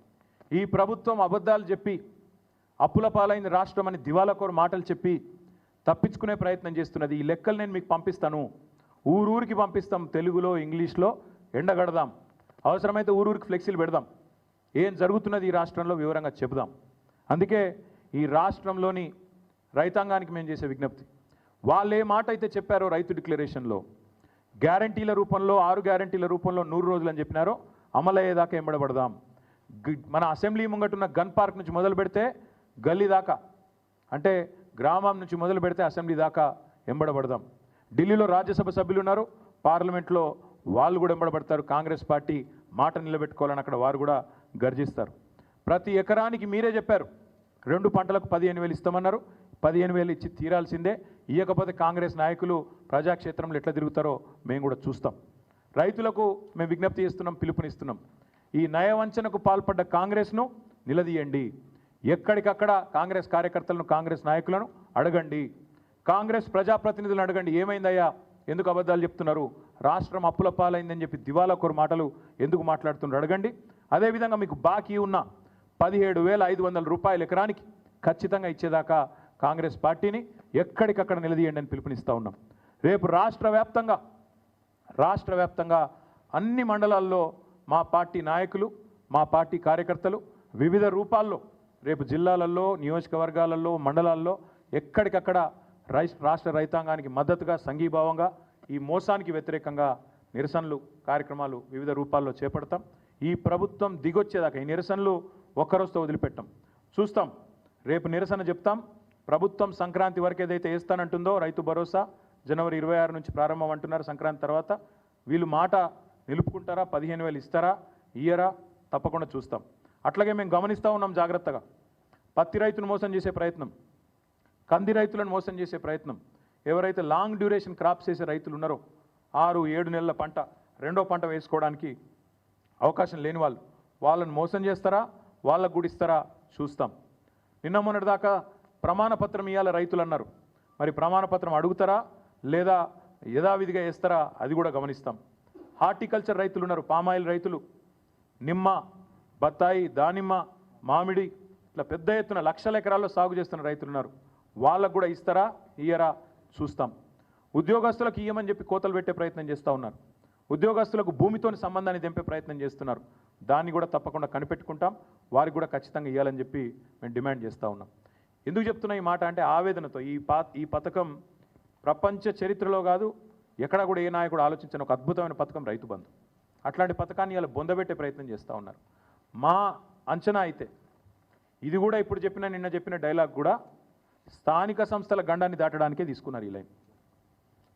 ఈ ప్రభుత్వం అబద్ధాలు చెప్పి అప్పుల పాలైన రాష్ట్రం అని దివాలాకోరు మాటలు చెప్పి తప్పించుకునే ప్రయత్నం చేస్తున్నది. ఈ లెక్కలు నేను మీకు పంపిస్తాను, ఊరూరికి పంపిస్తాం, తెలుగులో ఇంగ్లీష్లో ఎండగడదాం, అవసరమైతే ఊరూరికి ఫ్లెక్సీలు పెడదాం, ఏం జరుగుతున్నది ఈ రాష్ట్రంలో వివరంగా చెబుదాం. అందుకే ఈ రాష్ట్రంలోని రైతాంగానికి మేము చేసే విజ్ఞప్తి, వాళ్ళు ఏ మాట అయితే చెప్పారో రైతు డిక్లరేషన్లో, గ్యారంటీల రూపంలో 6 గ్యారంటీల రూపంలో 100 రోజులు అని చెప్పినారో అమలయ్యేదాకా ఎంబడబడదాం. మన అసెంబ్లీ ముంగటున్న గన్ పార్క్ నుంచి మొదలు పెడితే గల్లీ దాకా, అంటే గ్రామం నుంచి మొదలు పెడితే అసెంబ్లీ దాకా ఎంబడబడదాం. ఢిల్లీలో రాజ్యసభ సభ్యులు ఉన్నారు, పార్లమెంట్లో వాళ్ళు కూడా ఎంబడబడతారు. కాంగ్రెస్ పార్టీ మాట నిలబెట్టుకోవాలని అక్కడ వారు కూడా గర్జిస్తారు. ప్రతి ఎకరానికి మీరే చెప్పారు 2 పంటలకు 15,000 ఇస్తామన్నారు. 15,000 ఇచ్చి తీరాల్సిందే. ఇవ్వకపోతే కాంగ్రెస్ నాయకులు ప్రజాక్షేత్రంలో ఎట్లా తిరుగుతారో మేము కూడా చూస్తాం. రైతులకు మేము విజ్ఞప్తి చేస్తున్నాం, పిలుపునిస్తున్నాం. ఈ నయవంచనకు పాల్పడ్డ కాంగ్రెస్ను నిలదీయండి. ఎక్కడికక్కడ కాంగ్రెస్ కార్యకర్తలను, కాంగ్రెస్ నాయకులను అడగండి, కాంగ్రెస్ ప్రజాప్రతినిధులను అడగండి, ఏమైందయ్యా, ఎందుకు అబద్ధాలు చెప్తున్నారు, రాష్ట్రం అప్పుల పాలైందని చెప్పి దివాలాకోరు మాటలు ఎందుకు మాట్లాడుతున్నారు అడగండి. అదేవిధంగా మీకు బాకీ ఉన్న 17,500 రూపాయల ఎకరానికి ఖచ్చితంగా ఇచ్చేదాకా కాంగ్రెస్ పార్టీని ఎక్కడికక్కడ నిలదీయండి అని పిలుపునిస్తూ ఉన్నాం. రేపు రాష్ట్ర వ్యాప్తంగా అన్ని మండలాల్లో మా పార్టీ నాయకులు, మా పార్టీ కార్యకర్తలు వివిధ రూపాల్లో రేపు జిల్లాలలో, నియోజకవర్గాలలో, మండలాల్లో ఎక్కడికక్కడ రాష్ట్ర రైతాంగానికి మద్దతుగా, సంఘీభావంగా ఈ మోసానికి వ్యతిరేకంగా నిరసనలు కార్యక్రమాలు వివిధ రూపాల్లో చేపడతాం. ఈ ప్రభుత్వం దిగొచ్చేదాకా ఈ నిరసనలు ఒక్కరోజుతో వదిలిపెట్టాం. చూస్తాం, రేపు నిరసన చెప్తాం. ప్రభుత్వం సంక్రాంతి వరకు ఏదైతే వేస్తానంటుందో రైతు భరోసా జనవరి 26 నుంచి ప్రారంభం అంటున్నారు. సంక్రాంతి తర్వాత వీళ్ళు మాట నిలుపుకుంటారా, 15,000 ఇస్తారా, ఇయ్యరా, తప్పకుండా చూస్తాం. అట్లాగే మేము గమనిస్తూ ఉన్నాం జాగ్రత్తగా. పత్తి రైతును మోసం చేసే ప్రయత్నం, కంది రైతులను మోసం చేసే ప్రయత్నం, ఎవరైతే లాంగ్ డ్యూరేషన్ క్రాప్స్ చేసే రైతులు ఉన్నారో 6-7 నెలల పంట రెండో పంట వేసుకోవడానికి అవకాశం లేని వాళ్ళని మోసం చేస్తారా, వాళ్ళకు కూడా ఇస్తారా చూస్తాం. నిన్న మొన్నటిదాకా ప్రమాణపత్రం ఇవ్వాలి రైతులు అన్నారు. మరి ప్రమాణపత్రం అడుగుతారా లేదా యథావిధిగా వేస్తారా అది కూడా గమనిస్తాం. హార్టికల్చర్ రైతులు ఉన్నారు, పామాయిల్ రైతులు, నిమ్మ, బత్తాయి, దానిమ్మ, మామిడి ఇట్లా పెద్ద ఎత్తున లక్షల ఎకరాల్లో సాగు చేస్తున్న రైతులు ఉన్నారు. వాళ్ళకు కూడా ఇస్తారా ఇయ్యరా చూస్తాం. ఉద్యోగస్తులకు ఇయ్యమని చెప్పి కోతలు పెట్టే ప్రయత్నం చేస్తూ ఉన్నారు. ఉద్యోగస్తులకు భూమితోని సంబంధాన్ని తెంపే ప్రయత్నం చేస్తున్నారు. దాన్ని కూడా తప్పకుండా కనిపెట్టుకుంటాం. వారికి కూడా ఖచ్చితంగా ఇవ్వాలని చెప్పి మేము డిమాండ్ చేస్తూ ఉన్నాం. ఎందుకు చెప్తున్నా ఈ మాట అంటే ఆవేదనతో. ఈ పథకం ప్రపంచ చరిత్రలో కాదు, ఎక్కడ కూడా ఏ నాయకుడు ఆలోచించిన ఒక అద్భుతమైన పథకం రైతు బంధు. అట్లాంటి పథకాన్ని ఇలా బొందబెట్టే ప్రయత్నం చేస్తూ ఉన్నారు. మా అంచనా అయితే ఇది కూడా ఇప్పుడు నిన్న చెప్పిన డైలాగ్ కూడా స్థానిక సంస్థల గండాన్ని దాటడానికే తీసుకున్నారు ఈ లైన్.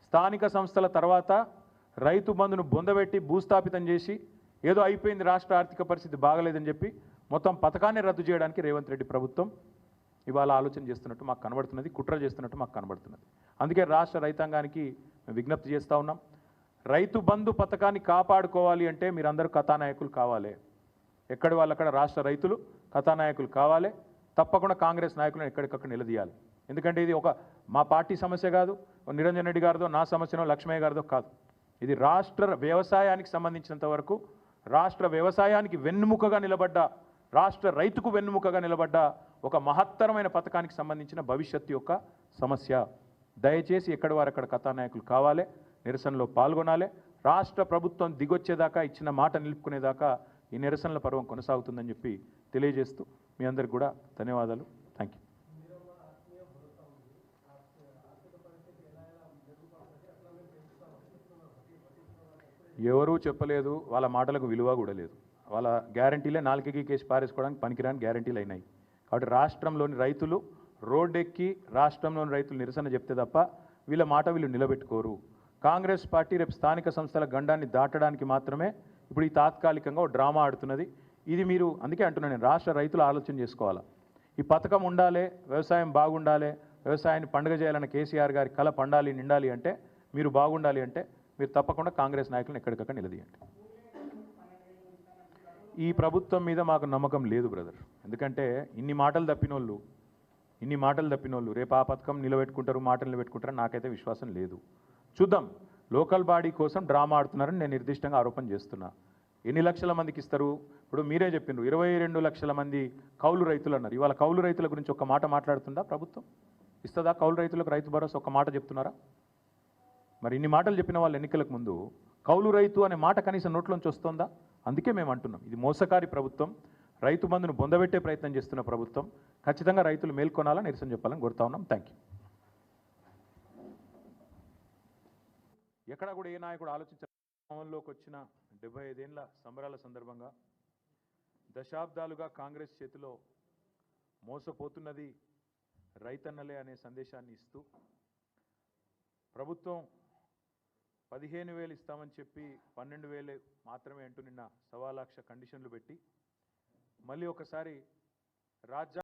స్థానిక సంస్థల తర్వాత రైతు బంధును బొందబెట్టి భూస్థాపితం చేసి ఏదో అయిపోయింది, రాష్ట్ర ఆర్థిక పరిస్థితి బాగలేదని చెప్పి మొత్తం పథకాన్ని రద్దు చేయడానికి రేవంత్ రెడ్డి ప్రభుత్వం ఇవాళ ఆలోచన చేస్తున్నట్టు మాకు కనబడుతున్నది, కుట్ర చేస్తున్నట్టు మాకు కనబడుతున్నది. అందుకే రాష్ట్ర రైతాంగానికి విజ్ఞప్తి చేస్తూ ఉన్నాం. రైతు బంధు పథకాన్ని కాపాడుకోవాలి అంటే మీరందరూ కథానాయకులు కావాలి. ఎక్కడి వాళ్ళక్కడ రాష్ట్ర రైతులు కథానాయకులు కావాలి. తప్పకుండా కాంగ్రెస్ నాయకులను ఎక్కడికక్కడ నిలదీయాలి. ఎందుకంటే ఇది ఒక మా పార్టీ సమస్య కాదు, నిరంజన్ రెడ్డి గారిదో నా సమస్యనో లక్ష్మయ్య గారిదో కాదు. ఇది రాష్ట్ర వ్యవసాయానికి సంబంధించినంత వరకు రాష్ట్ర వ్యవసాయానికి వెన్నుముకగా నిలబడ్డ, రాష్ట్ర రైతుకు వెన్నుముకగా నిలబడ్డ ఒక మహత్తరమైన పథకానికి సంబంధించిన భవిష్యత్తు యొక్క సమస్య. దయచేసి ఎక్కడి వారు అక్కడ కథానాయకులు కావాలి, నిరసనలో పాల్గొనాలి. రాష్ట్ర ప్రభుత్వం దిగొచ్చేదాకా, ఇచ్చిన మాట నిలుపుకునేదాకా ఈ నిరసనల పర్వం కొనసాగుతుందని చెప్పి తెలియజేస్తూ మీ అందరికి కూడా ధన్యవాదాలు. Thank you. ఎవరూ చెప్పలేదు, వాళ్ళ మాటలకు విలువ కూడా లేదు. వాళ్ళ గ్యారంటీలే నాలుకకి కేసు పారేసుకోవడానికి పనికిరాని గ్యారంటీలు అయినాయి. కాబట్టి రాష్ట్రంలోని రైతులు రోడ్డెక్కి రాష్ట్రంలోని రైతులు నిరసన చెప్తే తప్ప వీళ్ళ మాట వీళ్ళు నిలబెట్టుకోరు. కాంగ్రెస్ పార్టీ రేపు స్థానిక సంస్థల గండాన్ని దాటడానికి మాత్రమే ఇప్పుడు ఈ తాత్కాలికంగా ఒక డ్రామా ఆడుతున్నది. ఇది మీరు అందుకే అంటున్నాను నేను, రాష్ట్ర రైతులు ఆలోచన చేసుకోవాలా. ఈ పథకం ఉండాలి, వ్యవసాయం బాగుండాలి, వ్యవసాయాన్ని పండుగ చేయాలన్న కేసీఆర్ గారి కళ పండాలి, నిండాలి అంటే, మీరు బాగుండాలి అంటే మీరు తప్పకుండా కాంగ్రెస్ నాయకులను ఎక్కడికక్కడ నిలదీయండి. ఈ ప్రభుత్వం మీద మాకు నమ్మకం లేదు బ్రదర్. ఎందుకంటే ఇన్ని మాటలు తప్పినోళ్ళు రేపు ఆ పథకం నిలబెట్టుకుంటారు, మాటలు నిలబెట్టుకుంటారని నాకైతే విశ్వాసం లేదు. చూద్దాం. లోకల్ బాడీ కోసం డ్రామా ఆడుతున్నారని నేను నిర్దిష్టంగా ఆరోపణ చేస్తున్నా. ఎన్ని లక్షల మందికి ఇస్తారు? ఇప్పుడు మీరే చెప్పిండ్రు 22 లక్షల మంది కౌలు రైతులు అన్నారు. ఇవాళ కౌలు రైతుల గురించి ఒక్క మాట మాట్లాడుతుందా ప్రభుత్వం? ఇస్తుందా కౌలు రైతులకు రైతు భరోసా? ఒక్క మాట చెప్తున్నారా? మరి ఇన్ని మాటలు చెప్పిన వాళ్ళు ఎన్నికలకు ముందు కౌలు రైతు అనే మాట కనీసం నోట్లోంచి వస్తుందా? అందుకే మేము అంటున్నాం, ఇది మోసకారి ప్రభుత్వం, రైతు బంధును బొందబెట్టే ప్రయత్నం చేస్తున్న ప్రభుత్వం. ఖచ్చితంగా రైతులు మేల్కొనాలని నిరసన చెప్పాలని కోరుతా ఉన్నాం. Thank you. ఎక్కడ కూడా ఏ నాయకుడు అమల్లోకి వచ్చిన 75 ఏళ్ల సంబరాల సందర్భంగా దశాబ్దాలుగా కాంగ్రెస్ చేతిలో మోసపోతున్నది రైతన్నలే అనే సందేశాన్ని ఇస్తూ ప్రభుత్వం 15,000 ఇస్తామని చెప్పి 12,000 మాత్రమే అంటూ నిన్న 1,25,00,000 కండిషన్లు పెట్టి మళ్ళీ ఒకసారి రాజ్యాంగ